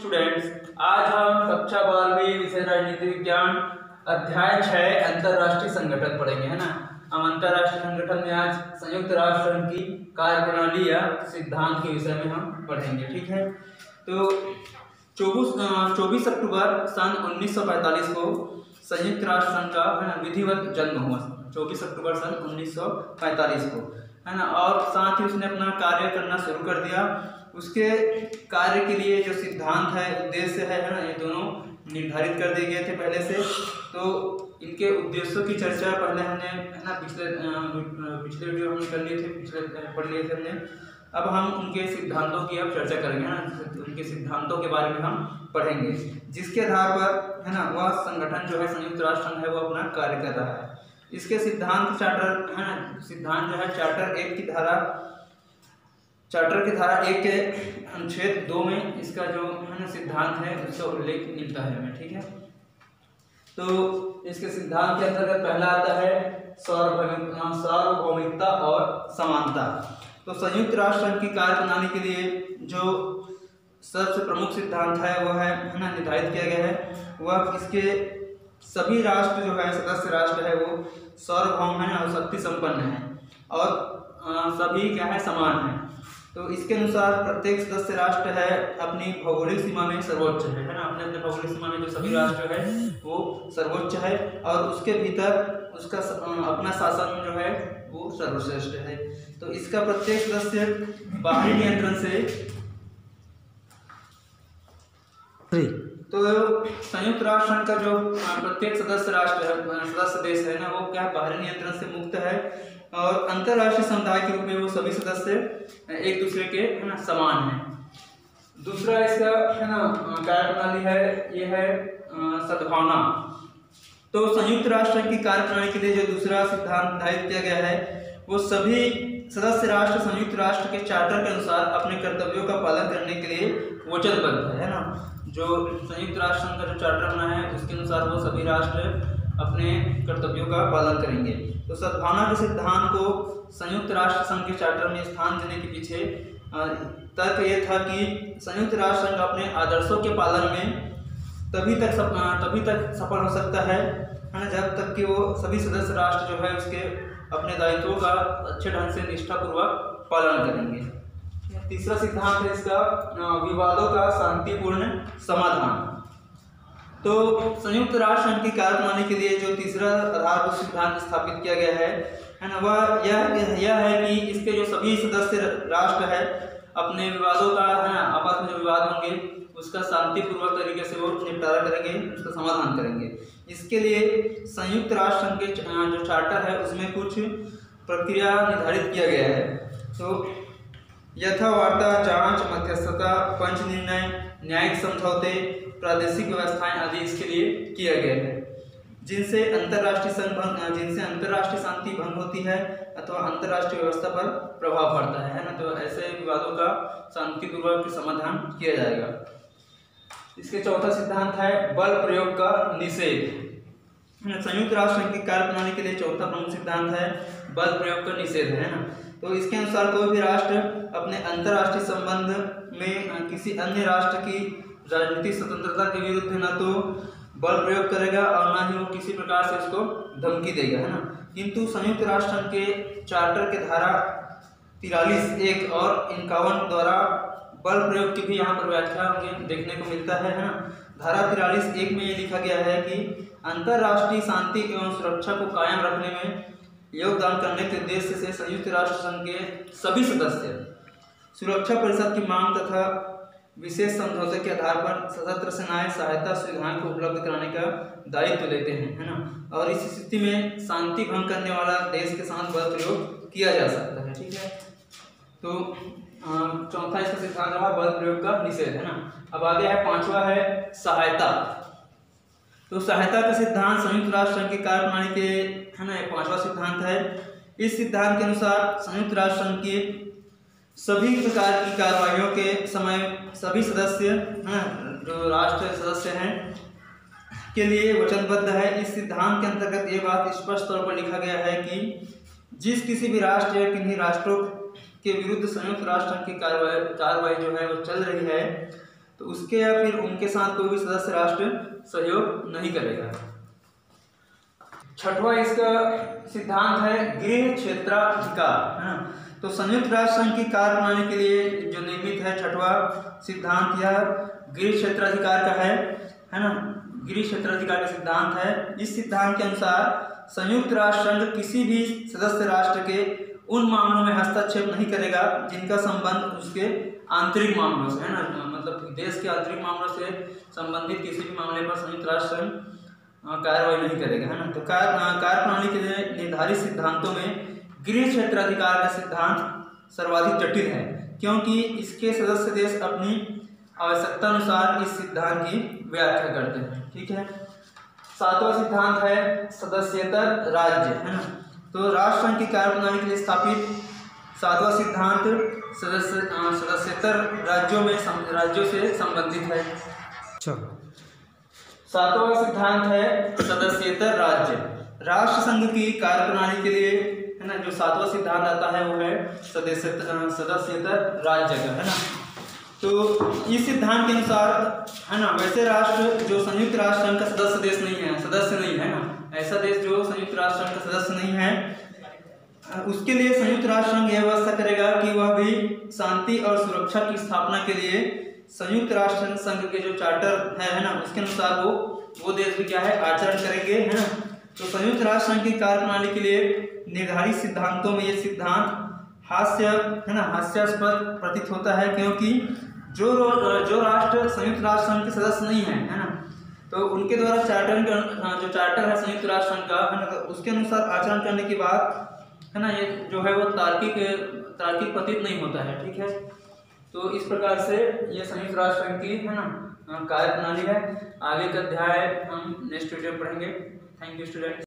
Students, आज हम कक्षा 12वीं विषय राजनीति विज्ञान अध्याय 6 अंतरराष्ट्रीय संगठन पढ़ेंगे, है ना। हम अंतरराष्ट्रीय संगठन में आज संयुक्त राष्ट्र संघ की कार्यप्रणाली या सिद्धांत के विषय में हम पढ़ेंगे, ठीक है। तो 24 अक्टूबर सन 1945 को संयुक्त राष्ट्र संघ का, है ना, विधिवत जन्म हुआ। 24 अक्टूबर सन 1945 को, है ना। और साथ ही उसने अपना कार्य करना शुरू कर दिया। उसके कार्य के लिए जो सिद्धांत है, उद्देश्य है ना, ये दोनों निर्धारित कर दिए गए थे पहले से। तो इनके उद्देश्यों की चर्चा पहले हमने, है ना, पिछले वीडियो हमने कर लिए थे, पढ़ लिए थे हमने। अब हम उनके सिद्धांतों की अब चर्चा करेंगे, ना। उनके सिद्धांतों के बारे में हम पढ़ेंगे, जिसके आधार पर, है ना, वह संगठन जो है संयुक्त राष्ट्र संघ है वो अपना कार्य कर रहा है। इसके सिद्धांत चार्टर, है ना, सिद्धांत जो है चार्टर की धारा 1 के अनुच्छेद 2 में इसका जो, है ना, सिद्धांत है उसका उल्लेख मिलता है हमें, ठीक है। तो इसके सिद्धांत के अंतर्गत पहला आता है सार्वभौमिकता और समानता। तो संयुक्त राष्ट्र संघ की कार्यप्रणाली के लिए जो सबसे प्रमुख सिद्धांत है वह है ना, निर्धारित किया गया है। वह इसके सभी राष्ट्र जो है, सदस्य राष्ट्र है, वो सार्वभौम है और शक्ति संपन्न है और सभी क्या है, समान है। तो इसके अनुसार प्रत्येक सदस्य राष्ट्र है अपनी भौगोलिक सीमा में सर्वोच्च है ना। अपने अपने भौगोलिक सीमा में जो सभी राष्ट्र है वो सर्वोच्च है और उसके भीतर उसका अपना शासन जो है वो सर्वश्रेष्ठ है। तो इसका प्रत्येक सदस्य बाहरी नियंत्रण से, तो संयुक्त राष्ट्र संघ का जो प्रत्येक सदस्य देश है ना, वो क्या बाहरी नियंत्रण से मुक्त है और अंतरराष्ट्रीय समुदाय के रूप में वो सभी सदस्य एक दूसरे के, है ना, समान हैं। दूसरा इसका, है ना, कार्यप्रणाली है, ये है सद्भावना। तो संयुक्त राष्ट्र की कार्यप्रणाली के लिए जो दूसरा सिद्धांत निर्धारित किया गया है वो सभी सदस्य राष्ट्र संयुक्त राष्ट्र के चार्टर के अनुसार अपने कर्तव्यों का पालन करने के लिए वचनबद्ध है ना। जो संयुक्त राष्ट्र संघ का जो चार्टर बना है उसके अनुसार वो सभी राष्ट्र अपने कर्तव्यों का पालन करेंगे। तो सद्भावना के सिद्धांत को संयुक्त राष्ट्र संघ के चार्टर में स्थान देने के पीछे तर्क ये था कि संयुक्त राष्ट्र संघ अपने आदर्शों के पालन में तभी तक सफल हो सकता है ना, जब तक कि वो सभी सदस्य राष्ट्र जो है उसके अपने दायित्वों का अच्छे ढंग से निष्ठापूर्वक पालन करेंगे। तीसरा सिद्धांत है इसका विवादों का शांतिपूर्ण समाधान। तो संयुक्त राष्ट्र संघ की कार्यप्रणाली के लिए जो तीसरा आधारभूत सिद्धांत स्थापित किया गया है ना, वह यह है कि इसके जो सभी सदस्य राष्ट्र है अपने विवादों का, है ना, आपस में जो विवाद होंगे उसका शांतिपूर्वक तरीके से वो निपटारा करेंगे, उसका समाधान करेंगे। इसके लिए संयुक्त राष्ट्र संघ के जो चार्टर है उसमें कुछ प्रक्रिया निर्धारित किया गया है। तो यथावार्ता, जांच, मध्यस्थता, पंच निर्णय, न्यायिक समझौते, प्रादेशिक व्यवस्थाएं आदि इसके लिए किया गया है, जिनसे अंतरराष्ट्रीय शांति भंग होती है अथवा अंतरराष्ट्रीय व्यवस्था पर प्रभाव पड़ता है ना। तो ऐसे विवादों का शांतिपूर्वक समाधान किया जाएगा। इसके चौथा सिद्धांत है बल प्रयोग का निषेध। संयुक्त राष्ट्र संघ की कार्यप्रणाली के लिए चौथा प्रमुख सिद्धांत है बल प्रयोग का निषेध, है ना। तो इसके अनुसार कोई भी राष्ट्र अपने अंतरराष्ट्रीय संबंध में किसी अन्य राष्ट्र की राजनीतिक स्वतंत्रता के विरुद्ध न तो बल प्रयोग करेगा और न ही वो किसी प्रकार से उसको धमकी देगा, है ना। किंतु संयुक्त राष्ट्र संघ के चार्टर के धारा 43(1) और 51 द्वारा बल प्रयोग की भी यहाँ पर व्याख्या हमें देखने को मिलता है ना। धारा 43(1) में ये लिखा गया है कि अंतरराष्ट्रीय शांति एवं सुरक्षा को कायम रखने में योगदान करने के उद्देश्य से संयुक्त राष्ट्र संघ के सभी सदस्य सुरक्षा परिषद की मांग तथा विशेष समझौते के आधार पर सशस्त्र सेनाएं सहायता सुविधाएं को उपलब्ध कराने का दायित्व लेते हैं, है ना। और इस स्थिति में शांति भंग करने वाला देश के साथ बल प्रयोग किया जा सकता है, ठीक है। तो चौथा इसका सिद्धांत रहा बल प्रयोग का निषेध, है ना। अब आगे है पांचवा है सहायता। तो सहायता का सिद्धांत संयुक्त राष्ट्र संघ की कार्यप्रणाली के, है ना, पांचवा सिद्धांत है। इस सिद्धांत के अनुसार संयुक्त राष्ट्र संघ के सभी प्रकार की कार्रवाइयों के समय सभी सदस्य, जो राष्ट्र सदस्य हैं, के लिए वचनबद्ध है। इस सिद्धांत के अंतर्गत ये बात स्पष्ट तौर पर लिखा गया है कि जिस किसी भी राष्ट्र या किन्हीं राष्ट्रों के विरुद्ध संयुक्त राष्ट्र की कार्रवाई जो है वो चल रही है, तो उसके या फिर उनके साथ कोई भी सदस्य राष्ट्र सहयोग नहीं करेगा। छठवां इसका सिद्धांत है गृह क्षेत्राधिकार, है ना। तो संयुक्त राष्ट्र संघ की कार्यप्रणाली के लिए जो नियमित है छठवां सिद्धांत यह गृह क्षेत्राधिकार का है ना। गृह क्षेत्राधिकार का सिद्धांत है। इस सिद्धांत के अनुसार संयुक्त राष्ट्र संघ किसी भी सदस्य राष्ट्र के उन मामलों में हस्तक्षेप नहीं करेगा जिनका संबंध उसके आंतरिक मामलों से, है ना। मतलब देश के आंतरिक मामलों से संबंधित किसी भी मामले पर संयुक्त राष्ट्र संघ कार्रवाई नहीं करेगा, है ना। तो कार्यप्रणाली के लिए निर्धारित सिद्धांतों में गृह क्षेत्राधिकार का सिद्धांत सर्वाधिक जटिल है, क्योंकि इसके सदस्य देश अपनी आवश्यकता अनुसार इस सिद्धांत की व्याख्या करते हैं, ठीक है। सातवां सिद्धांत है सदस्येतर राज्य, है ना। तो राष्ट्र संघ की कार्यप्रणाली के लिए स्थापित सातवां सिद्धांत सदस्येतर राज्यों से संबंधित है। सातवां सिद्धांत है सदस्येतर राज्य। राष्ट्र संघ की कार्यप्रणाली के लिए, है ना, जो सातवां सिद्धांत आता है वो है सदस्येतर राज्य का, है ना। तो इस सिद्धांत के अनुसार, है ना, वैसे राष्ट्र जो संयुक्त राष्ट्र संघ का सदस्य नहीं है ना, ऐसा देश जो संयुक्त राष्ट्र संघ का सदस्य नहीं है, उसके लिए संयुक्त राष्ट्र संघ यह व्यवस्था करेगा कि वह भी शांति और सुरक्षा की स्थापना के लिए संयुक्त राष्ट्र संघ के जो चार्टर है ना, उसके अनुसार वो देश भी क्या है आचरण करेंगे, है ना। तो संयुक्त राष्ट्र संघ की कार्यप्रणाली के लिए निर्धारित सिद्धांतों में ये सिद्धांत हास्यास्पद प्रतीत होता है, क्योंकि जो राष्ट्र संयुक्त राष्ट्र संघ के सदस्य नहीं है ना, तो उनके द्वारा जो चार्टर है संयुक्त राष्ट्र संघ का, है ना, तो उसके अनुसार आचरण करने के बाद, है ना, ये जो है वो तार्किक प्रतीत नहीं होता है, ठीक है। तो इस प्रकार से ये संयुक्त राष्ट्र संघ की, है ना, कार्यप्रणाली है। आगे का अध्याय हम नेक्स्ट वीडियो में पढ़ेंगे। Thank you students.